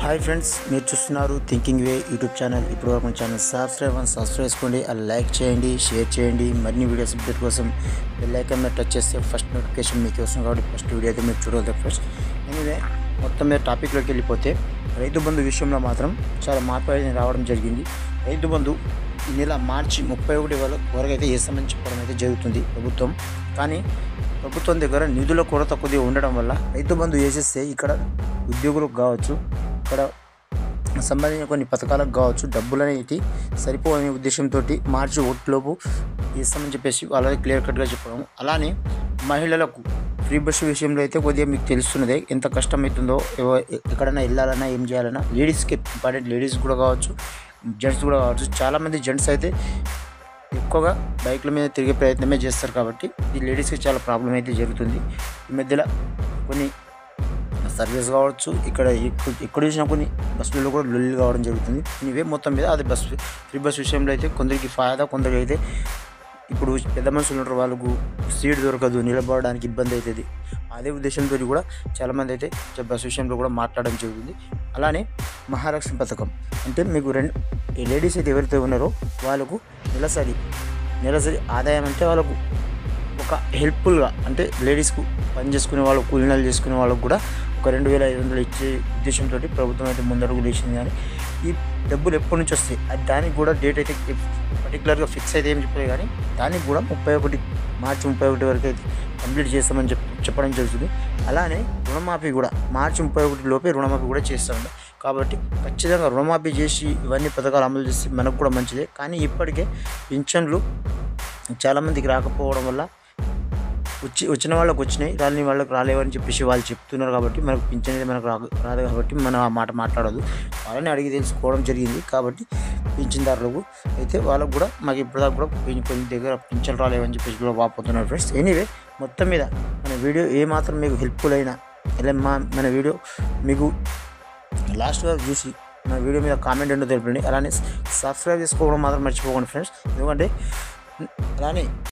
Hi friends, మీరు చూస్తున్నారు thinking వే YouTube channel. ఇప్పటివరకు మన ఛానల్ సబ్స్క్రైబ్ చేసుకోండి, అలా లైక్ చేయండి, షేర్ చేయండి. మరిన్ని వీడియోస్ అప్డేట్ కోసం బెల్ ఐకాన్ మీద టచ్ చేస్తే ఫస్ట్ నోటిఫికేషన్ మీకు వస్తుంది. కాబట్టి ఫస్ట్ వీడియో అయితే మీరు చూడగలరు ఫ్రెండ్స్. ఎనీవే, మొత్తం మీద టాపిక్లోకి వెళ్ళిపోతే రైతు బంధు విషయంలో మాత్రం చాలా మార్పు అనేది రావడం జరిగింది. రైతు బంధు ఈ నెల మార్చి 31 వరకు అయితే వేస్తామని చెప్పడం అయితే జరుగుతుంది ప్రభుత్వం. కానీ ప్రభుత్వం దగ్గర నిధుల కొరత కొద్దిగా ఉండడం వల్ల రైతు బంధు వేసేస్తే ఇక్కడ ఉద్యోగులకు కావచ్చు, ఇక్కడ సంబంధించిన కొన్ని పథకాలకు కావచ్చు, డబ్బులు అనేది సరిపోవనే ఉద్దేశంతో మార్చి 1 లోపు ఇస్తామని చెప్పేసి వాళ్ళకి క్లియర్ కట్గా చెప్పడం. అలానే మహిళలకు ఫ్రీ బస్సు విషయంలో అయితే కొద్దిగా మీకు తెలుస్తున్నదే ఎంత కష్టమవుతుందో. ఎక్కడైనా వెళ్ళాలన్నా ఏం చేయాలన్నా లేడీస్కి ఇంపార్టెంట్, లేడీస్ కూడా కావచ్చు, జెంట్స్ కూడా కావచ్చు. చాలామంది జెంట్స్ అయితే ఎక్కువగా బైక్ల మీద తిరిగే ప్రయత్నమే చేస్తారు. కాబట్టి ఈ లేడీస్కి చాలా ప్రాబ్లం అయితే జరుగుతుంది. ఈ మధ్యలో కొన్ని సర్వీస్ కావచ్చు, ఇక్కడ ఎక్కడ చూసినా కొన్ని బస్సులలో కూడా లొల్లి కావడం జరుగుతుంది. ఇవే మొత్తం మీద అది ఫ్రీ బస్ విషయంలో అయితే కొందరికి ఫాయదా, కొందరికి అయితే ఇప్పుడు పెద్ద మనుషులు ఉంటారు, వాళ్ళకు సీట్ దొరకదు, నిలబడడానికి ఇబ్బంది అవుతుంది. అదే ఉద్దేశంతో కూడా చాలామంది అయితే బస్ విషయంలో కూడా మాట్లాడడం జరుగుతుంది. అలానే మహాలక్ష్మి పథకం అంటే మీకు లేడీస్ అయితే ఎవరైతే ఉన్నారో వాళ్ళకు నెలసరి ఆదాయం అంటే వాళ్ళకు ఒక హెల్ప్ఫుల్గా, అంటే లేడీస్కు పని చేసుకునే వాళ్ళు, కూలీనాలు చేసుకునే వాళ్ళకు కూడా ఒక 2500 ఇచ్చే ఉద్దేశంతో ప్రభుత్వం అయితే ముందడుగు వేసింది. కానీ ఈ డబ్బులు ఎప్పటి నుంచి వస్తాయి, అది దానికి కూడా డేట్ అయితే పర్టికులర్గా ఫిక్స్ అయితే ఏం చెప్పలేదు. కానీ దానికి కూడా మార్చి 31 వరకు అయితే కంప్లీట్ చేస్తామని చెప్పడం జరుగుతుంది. అలానే రుణమాఫీ కూడా మార్చి 31 లోపే రుణమాఫీ కూడా చేస్తామండి. కాబట్టి ఖచ్చితంగా రుణమాఫీ చేసి ఇవన్నీ పథకాలు అమలు చేసి మనకు కూడా మంచిదే. కానీ ఇప్పటికే పింఛన్లు చాలామందికి రాకపోవడం వల్ల వచ్చిన వాళ్ళకి వచ్చినాయి, రాని వాళ్ళకి రాలేవని చెప్పేసి వాళ్ళు చెప్తున్నారు. కాబట్టి మనకు పింఛన్ అయితే మనకు రాదు. కాబట్టి మనం ఆ మాట మాట్లాడదు, వాళ్ళని అడిగి తెలుసుకోవడం జరిగింది. కాబట్టి పింఛన్దారులకు అయితే వాళ్ళకు కూడా మాకు ఇప్పటిదాకా కూడా కొన్ని దగ్గర పింఛన్ రాలేవని చెప్పేసి కూడా వాపోతున్నారు ఫ్రెండ్స్. ఎనీవే, మొత్తం మీద మన వీడియో ఏమాత్రం మీకు హెల్ప్ఫుల్ అయినా, ఇలా మన వీడియో మీకు లాస్ట్ వరకు చూసి మన వీడియో మీద కామెంట్ ఏంటో తెలపండి. అలానే సబ్స్క్రైబ్ చేసుకోవడం మాత్రం మర్చిపోకండి ఫ్రెండ్స్. ఎందుకంటే అలానే